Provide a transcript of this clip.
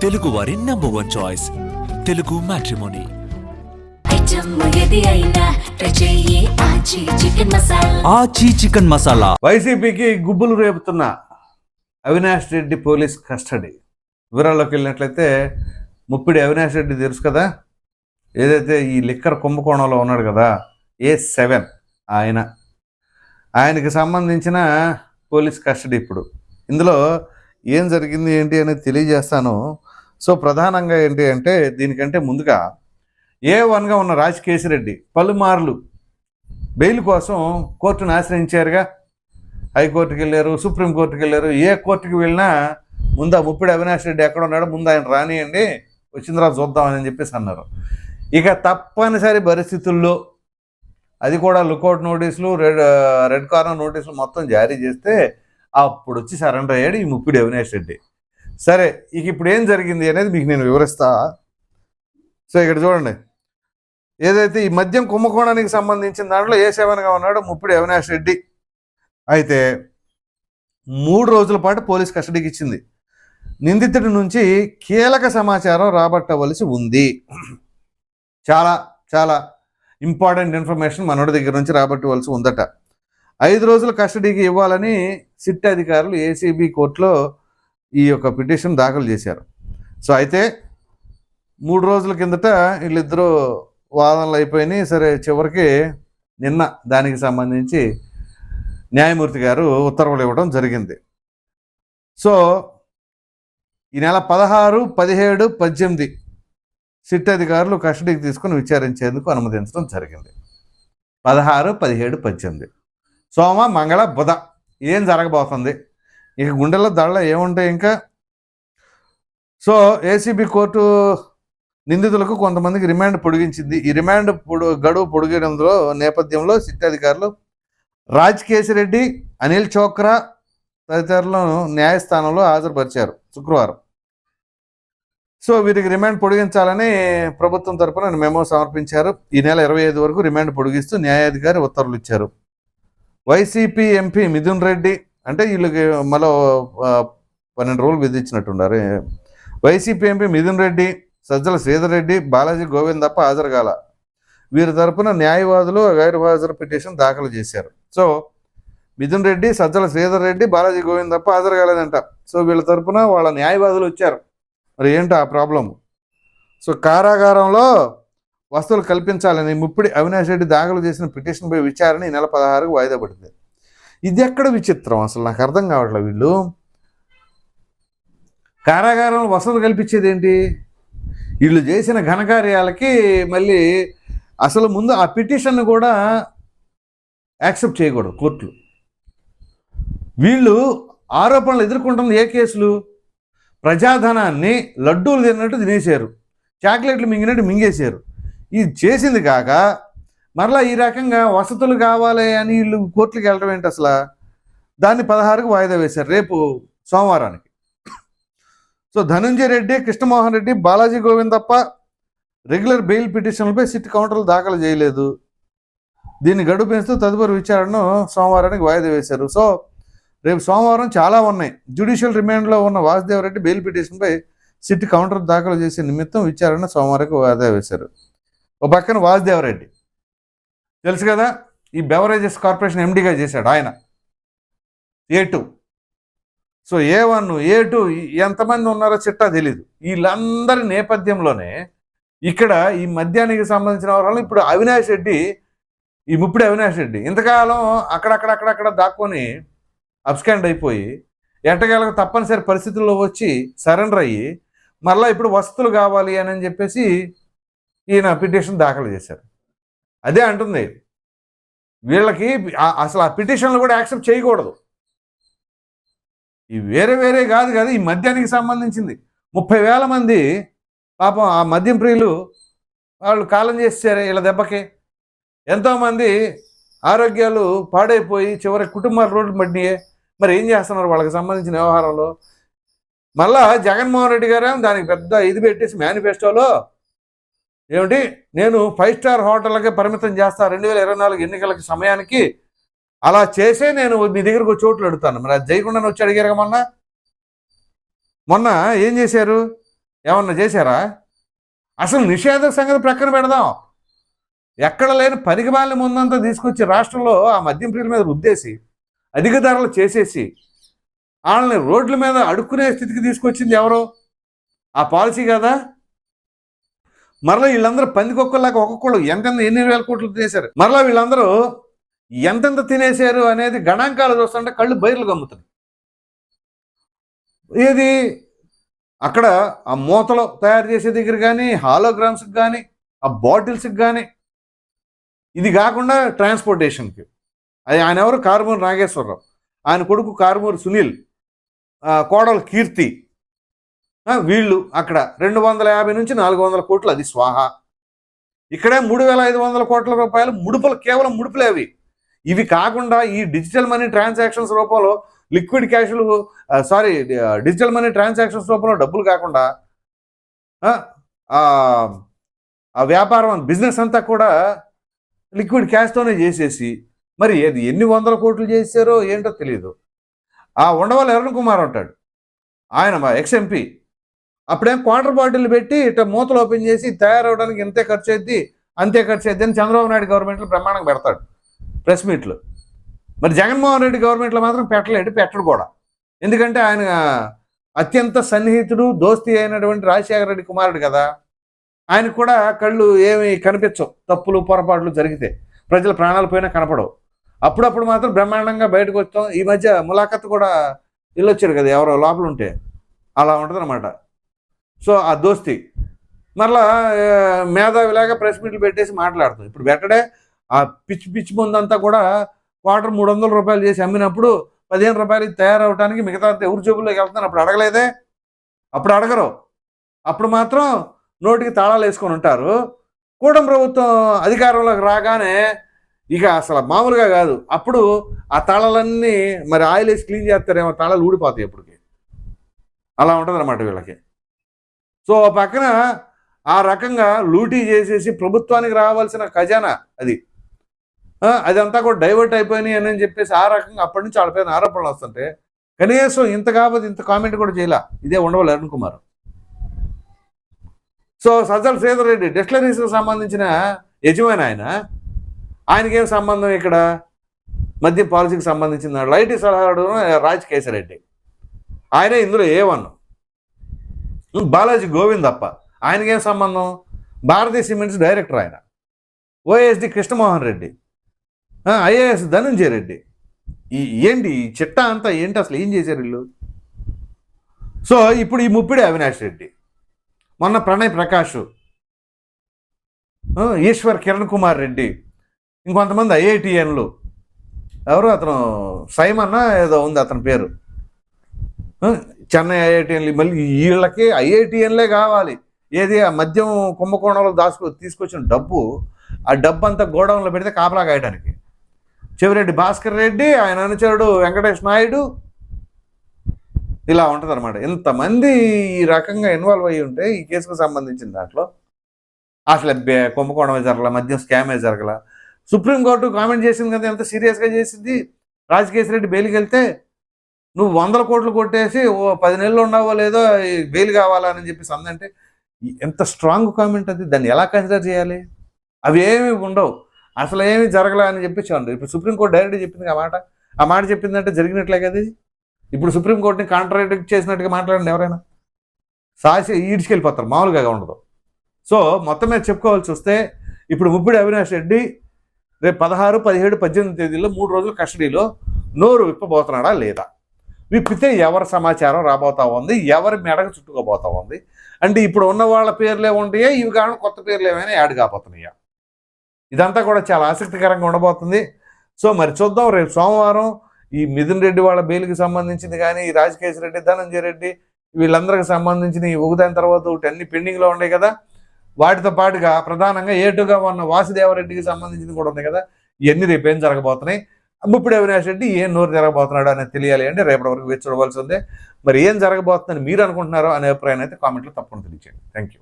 తెలుగు వారి number 1 choice Telugu matrimony. ఆచి chicken masala. వైసీపీకి గుబ్బులు రేపుతున్న అవినాష్ రెడ్డి పోలీస్ కస్టడీ. వివరాల్లోకి వెళ్ళినట్లయితే ముప్పిడి అవినాష్ రెడ్డి తెలుసు కదా, ఏదైతే ఈ లిక్కర్ కుంభకోణంలో ఉన్నాడు కదా, A7 ఆయనకి సంబంధించిన పోలీస్ కస్టడీ. ఇప్పుడు ఇందులో ఏం జరిగింది ఏంటి అనేది తెలియజేస్తాను. సో ప్రధానంగా ఏంటి అంటే, దీనికంటే ముందుగా A1గా ఉన్న రాజకేశిరెడ్డి పలుమార్లు బెయిల్ కోసం కోర్టును ఆశ్రయించారుగా. హైకోర్టుకి వెళ్ళారు, సుప్రీంకోర్టుకి వెళ్ళారు. ఏ కోర్టుకి వెళ్ళినా ముందు ఆ ముప్పిడి అవినాష్ రెడ్డి ఎక్కడ ఉన్నాడో ముందు ఆయన రానియండి, వచ్చిన తర్వాత చూద్దామని చెప్పేసి అన్నారు. ఇక తప్పనిసరి పరిస్థితుల్లో అది కూడా లుకౌట్ నోటీసులు, రెడ్ కార్నర్ నోటీసులు మొత్తం జారీ చేస్తే అప్పుడు వచ్చి సరెండర్ అయ్యాడు ఈ ముప్పిడి అవినాష్ రెడ్డి. సరే, ఇక ఇప్పుడు ఏం జరిగింది అనేది మీకు నేను వివరిస్తా. సో ఇక్కడ చూడండి, ఏదైతే ఈ మద్యం కుంభకోణానికి సంబంధించిన దాంట్లో A7గా ఉన్నాడు ముప్పిడి అవినాష్ రెడ్డి. అయితే 3 రోజుల పాటు పోలీస్ కస్టడీకి ఇచ్చింది. నిందితుడి నుంచి కీలక సమాచారం రాబట్టవలసి ఉంది. చాలా చాలా ఇంపార్టెంట్ ఇన్ఫర్మేషన్ మనోడి దగ్గర నుంచి రాబట్టవలసి ఉందట. 5 రోజుల కస్టడీకి ఇవ్వాలని సిట్ అధికారులు ACB కోర్టులో ఈ యొక్క పిటిషన్ దాఖలు చేశారు. సో అయితే 3 రోజుల కిందట వీళ్ళిద్దరూ వాదనలు అయిపోయినాయి. సరే, చివరికి నిన్న దానికి సంబంధించి న్యాయమూర్తి గారు ఉత్తర్వులు ఇవ్వడం జరిగింది. సో ఈ నెల 16, 17, 18 సిట్ అధికారులు కస్టడీకి తీసుకుని విచారించేందుకు అనుమతించడం జరిగింది. 16, 17, 18 సోమ, మంగళ, బుధ ఏం జరగబోతుంది, ఇక గుండెల్లో దళ్ళ ఏముంటాయి ఇంకా. సో ACB కోర్టు నిందితులకు కొంతమందికి రిమాండ్ పొడిగించింది. ఈ రిమాండ్ గడువు పొడిగడంలో నేపథ్యంలో సిట్ అధికారులు రాజకేశిరెడ్డి, అనిల్ చోక్రా తదితరులను న్యాయస్థానంలో హాజరుపరిచారు శుక్రవారం. సో వీరికి రిమాండ్ పొడిగించాలని ప్రభుత్వం తరఫున మెమో సమర్పించారు. ఈ నెల 25 వరకు రిమాండ్ పొడిగిస్తూ న్యాయాధికారి ఉత్తర్వులు ఇచ్చారు. వైసీపీ ఎంపీ మిథున్ రెడ్డి, అంటే వీళ్ళకి మరో 12 రోజులు విధించినట్టున్నారు. వైసీపీ ఎంపీ మిథున్ రెడ్డి, సజ్జల శ్రీధర్ రెడ్డి, బాలాజీ గోవింద్ తప్ప హాజరు కాల. వీరి తరపున న్యాయవాదులు గైర్హాజరు పిటిషన్ దాఖలు చేశారు. సో మిథున్ రెడ్డి, సజ్జల శ్రీధర్ రెడ్డి, బాలాజీ గోవింద్ తప్ప హాజరు కాలేదంట. సో వీళ్ళ తరపున వాళ్ళ న్యాయవాదులు వచ్చారు. మరి ఏంటో ఆ ప్రాబ్లము. సో కారాగారంలో వసతులు కల్పించాలని ముప్పిడి అవినాష్ రెడ్డి దాఖలు చేసిన పిటిషన్పై విచారణ ఈ నెల 16కు వాయిదా పడింది. ఇది ఎక్కడ విచిత్రం అసలు, నాకు అర్థం కావట్లేదు. వీళ్ళు కారాగారంలో వసతులు కల్పించేది ఏంటి? వీళ్ళు చేసిన ఘనకార్యాలకి మళ్ళీ అసలు ముందు ఆ పిటిషన్ను కూడా యాక్సెప్ట్ చేయకూడదు కోర్టులు. వీళ్ళు ఆరోపణలు ఎదుర్కొంటున్న ఏ కేసులు? ప్రజాధనాన్ని లడ్డూలు తిన్నట్టు తినేశారు, చాక్లెట్లు మింగినట్టు మింగేశారు. ఇది చేసింది కాక మరలా ఈ రకంగా వసతులు కావాలి అని వీళ్ళు కోర్టులకు వెళ్ళడం ఏంటి అసలు? దాన్ని 16కు వాయిదా వేశారు, రేపు సోమవారానికి. సో ధనుంజయ రెడ్డి, కృష్ణమోహన్ రెడ్డి, బాలాజీ గోవింద్ తప్ప రెగ్యులర్ బెయిల్ పిటిషన్లపై సిట్ కౌంటర్లు దాఖలు చేయలేదు. దీన్ని గడువు పెంచుతూ తదుపరి విచారణను సోమవారానికి వాయిదా వేశారు. సో రేపు సోమవారం చాలా ఉన్నాయి. జ్యుడిషియల్ రిమాండ్లో ఉన్న వాసుదేవరెడ్డి బెయిల్ పిటిషన్పై సిట్ కౌంటర్ దాఖలు చేసే నిమిత్తం విచారణ సోమవారానికి వాయిదా వేశారు. ఒక పక్కన వాసుదేవరెడ్డి తెలుసు కదా, ఈ బెవరేజెస్ కార్పొరేషన్ MDగా చేశాడు ఆయన, A2. సో A1, A2 ఎంతమంది ఉన్నారో చిట్టా తెలీదు. వీళ్ళందరి నేపథ్యంలోనే ఇక్కడ ఈ మద్యానికి సంబంధించిన వాళ్ళు ఇప్పుడు అవినాష్ రెడ్డి, ఈ ముప్పిడి అవినాష్ రెడ్డి ఇంతకాలం అక్కడక్కడ దాక్కొని అబ్స్కాండ్ అయిపోయి ఎట్టకేలకు తప్పనిసరి పరిస్థితుల్లో వచ్చి సరెండర్ అయ్యి మళ్ళీ ఇప్పుడు వసతులు కావాలి అని చెప్పేసి ఈయన పిటిషన్ దాఖలు చేశారు. అదే అంటుంది, వీళ్ళకి అసలు ఆ పిటిషన్లు కూడా యాక్సెప్ట్ చేయకూడదు. ఈ వేరే కాదు కదా, ఈ మద్యానికి సంబంధించింది 30,000 మంది పాపం ఆ మద్యం ప్రియులు వాళ్ళు కాలం చేశారు వీళ్ళ దెబ్బకి. ఎంతోమంది ఆరోగ్యాలు పాడైపోయి చివరి కుటుంబాల రోడ్లు పడినాయే. మరి ఏం చేస్తున్నారు వాళ్ళకి సంబంధించిన వ్యవహారంలో? మళ్ళా జగన్మోహన్ రెడ్డి గారు దానికి పెద్ద ఇది పెట్టేసి మేనిఫెస్టోలో ఏమిటి, నేను 5 స్టార్ హోటళ్ళకే పరిమితం చేస్తా 2024 ఎన్నికలకి సమయానికి, అలా చేసే నేను మీ దగ్గరకు చోట్లు అడుగుతాను. మరి అది చేయకుండా వచ్చి అడిగారు మొన్న ఏం చేశారు? ఏమన్నా చేశారా? అసలు నిషేధ సంగతి ప్రక్కన పెడదాం. ఎక్కడ లేని పనికిమాలిన ముందంతా తీసుకొచ్చి రాష్ట్రంలో ఆ మద్యం ప్రియుల మీద రుద్దేసి అధిక ధరలు చేసేసి వాళ్ళని రోడ్ల మీద అడుక్కునే స్థితికి తీసుకొచ్చింది ఎవరో? ఆ పాలసీ కదా. మరలా వీళ్ళందరూ పందికొక్కలాగా ఒక్కొక్కళ్ళు ఎంతెంత ఎన్ని వేల కోట్లు తినేశారు. మరలా వీళ్ళందరూ ఎంతెంత తినేశారు అనేది గణాంకాలు చూస్తుంటే కళ్ళు బయర్లు గమ్ముతుంది. ఏది అక్కడ ఆ మూతలో తయారు చేసే దగ్గర కానీ, హాలోగ్రామ్స్కి కానీ, ఆ బాటిల్స్కి కానీ, ఇది కాకుండా ట్రాన్స్పోర్టేషన్కి అది ఆయన ఎవరు? కారుమూరి నాగేశ్వరరావు, ఆయన కొడుకు కారుమూరి సునీల్, కోడలు కీర్తి, వీళ్ళు అక్కడ 250 నుంచి 400 కోట్లు అది స్వాహా. ఇక్కడే 3500 కోట్ల రూపాయలు ముడుపులు, కేవలం ముడుపులే అవి. ఇవి కాకుండా ఈ డిజిటల్ మనీ ట్రాన్సాక్షన్స్ రూపంలో లిక్విడ్ క్యాష్లు, డిజిటల్ మనీ ట్రాన్సాక్షన్స్ రూపంలో డబ్బులు కాకుండా ఆ వ్యాపారం బిజినెస్ అంతా కూడా లిక్విడ్ క్యాష్తోనే చేసేసి మరి అది ఎన్ని వందల కోట్లు చేశారో ఏంటో తెలియదు. ఆ ఉండవల్లి అరుణ్ కుమార్ ఉంటాడు, ఆయన మా ఎక్స్ఎంపీ, అప్పుడేం క్వార్టర్ బాటిల్ పెట్టి ఇట్లా మూతలు ఓపెన్ చేసి తయారవడానికి ఇంతే ఖర్చు అయింది అంతే ఖర్చు అయింది అని చంద్రబాబు నాయుడు గవర్నమెంట్లో బ్రహ్మాండంగా పెడతాడు ప్రెస్ మీట్లు. మరి జగన్మోహన్ రెడ్డి గవర్నమెంట్లో మాత్రం పెట్టడు కూడా. ఎందుకంటే ఆయన అత్యంత సన్నిహితుడు, దోస్తీ అయినటువంటి రాజశేఖర రెడ్డి కుమారుడు కదా. ఆయనకు కూడా కళ్ళు ఏమి కనిపించవు, తప్పులు పొరపాట్లు జరిగితే ప్రజల ప్రాణాలు పోయినా కనపడవు. అప్పుడప్పుడు మాత్రం బ్రహ్మాండంగా బయటకు వస్తాం. ఈ మధ్య ములాఖత్ కూడా వెళ్ళొచ్చారు కదా ఎవరో లోపల ఉంటే, అలా ఉంటుంది అనమాట. సో ఆ దోస్తి మరలా మేధావిలాగా ప్రెస్ మీట్లు పెట్టేసి మాట్లాడుతాం. ఇప్పుడు పెట్టడే ఆ పిచ్చి ముందంతా కూడా క్వార్టర్ 300 రూపాయలు చేసి అమ్మినప్పుడు 15 రూపాయలకి తయారవడానికి మిగతా ఎవరి జోబుల్లోకి వెళ్తాను. అప్పుడు అడగలేదే, అప్పుడు అడగరు. అప్పుడు మాత్రం నోటికి తాళాలు వేసుకొని ఉంటారు. కూటమి ప్రభుత్వం అధికారంలోకి రాగానే ఇక అసలు మామూలుగా కాదు. అప్పుడు ఆ తాళాలన్నీ మరి ఆయిల్ వేసి క్లీన్ చేస్తారేమో, తాళాలు ఊడిపోతాయి ఎప్పటికి. అలా ఉంటుంది అన్నమాట వీళ్ళకి. సో పక్కన ఆ రకంగా లూటీ చేసేసి ప్రభుత్వానికి రావాల్సిన ఖజానా అదంతా కూడా డైవర్ట్ అయిపోయినాయి అని చెప్పేసి ఆ రకంగా అప్పటి నుంచి వాళ్ళ పైన ఆరోపణలు వస్తుంటే కనీసం ఇంత కాకపోతే ఇంత కామెంట్ కూడా చేయలే. ఇదే ఉండవల్లి అరుణ్ కుమార్. సో సజ్జల శ్రీధర్ రెడ్డి డిస్టిలరీస్కి సంబంధించిన యజమాని ఆయనకేం సంబంధం? ఇక్కడ మద్యం పాలసీకి సంబంధించిన లైట్ సలహాడు రాజకేశరెడ్డి, ఆయనే ఇందులో A1. బాలాజీ గోవింద్ తప్ప ఆయనకేం సంబంధం? భారతీయ సిమెంట్స్ డైరెక్టర్ ఆయన. OSD Krishnamohan Reddy, IAS Dhananjaya Reddy. ఏంటి ఈ చిట్టా అంతా ఏంటి? అసలు ఏం చేశారు వీళ్ళు? సో ఇప్పుడు ఈ ముప్పిడి అవినాష్ రెడ్డి, మొన్న ప్రణయ్ ప్రకాష్, ఈశ్వర్ కిరణ్ కుమార్ రెడ్డి, ఇంకొంతమంది IITNలు, ఎవరు అతను సైమన్న ఏదో ఉంది అతని పేరు, చెన్నై IITNలు. మళ్ళీ వీళ్ళకి IITNలే కావాలి. ఏది ఆ మద్యం కుంభకోణంలో తీసుకొచ్చిన డబ్బు, ఆ డబ్బు అంతా గోడౌన్లో పెడితే కాపలా కాయడానికి. చెవిరెడ్డి భాస్కర్ రెడ్డి, ఆయన అనుచరుడు వెంకటేష్ నాయుడు, ఇలా ఉంటుంది అనమాట. ఇంతమంది ఈ రకంగా ఇన్వాల్వ్ అయ్యి ఉంటే ఈ కేసుకు సంబంధించిన దాంట్లో అసలు కుంభకోణమే జరగల, మద్యం స్కామే జరగల. సుప్రీంకోర్టు కామెంట్ చేసింది కదా, ఎంత సీరియస్గా చేసింది. రాజకేశరెడ్డి బెయిల్కి వెళ్తే నువ్వు 100 కోట్లు కొట్టేసి 10 నెలలు ఉన్నావో లేదో బెయిల్ కావాలని చెప్పేసి అందంటే ఎంత స్ట్రాంగ్ కామెంట్ అది. దాన్ని ఎలా కన్సిడర్ చేయాలి? అవి ఏమి ఉండవు, అసలు ఏమి జరగలే అని చెప్పేసి అంటారు. ఇప్పుడు సుప్రీంకోర్టు డైరెక్ట్గా చెప్పింది ఆ మాట చెప్పిందంటే జరిగినట్లే కదా ఇది. ఇప్పుడు సుప్రీంకోర్టుని కాంట్రాడిక్ట్ చేసినట్టుగా మాట్లాడండి ఎవరైనా, సాసి ఈడ్చుకెళ్ళిపోతారు, మామూలుగా ఉండదు. సో మొత్తం మీద చెప్పుకోవాల్సి వస్తే ఇప్పుడు ముప్పిడి అవినాష్ రెడ్డి రేపు 16, 17, 18 తేదీల్లో 3 రోజులు కస్టడీలో నోరు విప్పబోతున్నాడా లేదా? విప్పితే ఎవరి సమాచారం రాబోతా ఉంది, ఎవరి మెడకు చుట్టుకోబోతా ఉంది అంటే ఇప్పుడు ఉన్న వాళ్ళ పేర్లే ఉంటాయా, ఇవి కాకుండా కొత్త పేర్లు ఏమైనా యాడ్ కాబోతున్నాయా? ఇదంతా కూడా చాలా ఆసక్తికరంగా ఉండబోతుంది. సో మరి చూద్దాం. రేపు సోమవారం ఈ మిథున్ రెడ్డి వాళ్ళ బెయిల్కి సంబంధించింది కానీ, ఈ రాజకేశరెడ్డి, ధనంజయ రెడ్డి వీళ్ళందరికి సంబంధించిన ఈ ఉగుదాని తర్వాత అన్ని పెండింగ్లో ఉన్నాయి కదా, వాటితో పాటుగా ప్రధానంగా ఏటుగా ఉన్న వాసుదేవరెడ్డికి సంబంధించింది కూడా ఉంది కదా. ఇవన్నీ రేపు ఏం జరగబోతున్నాయి, ముప్పిడి అవినాష్ రెడ్డి ఏం నోరు జరగబోతున్నాడు అనేది తెలియాలి అంటే రేపటి వరకు వేచి చూడవలసి ఉంది. మరి ఏం జరగబోతుందని మీరు అనుకుంటున్నారో అనే అభిప్రాయాన్ని అయితే కామెంట్లో తప్పకుండా తెలియచేయండి. Thank you.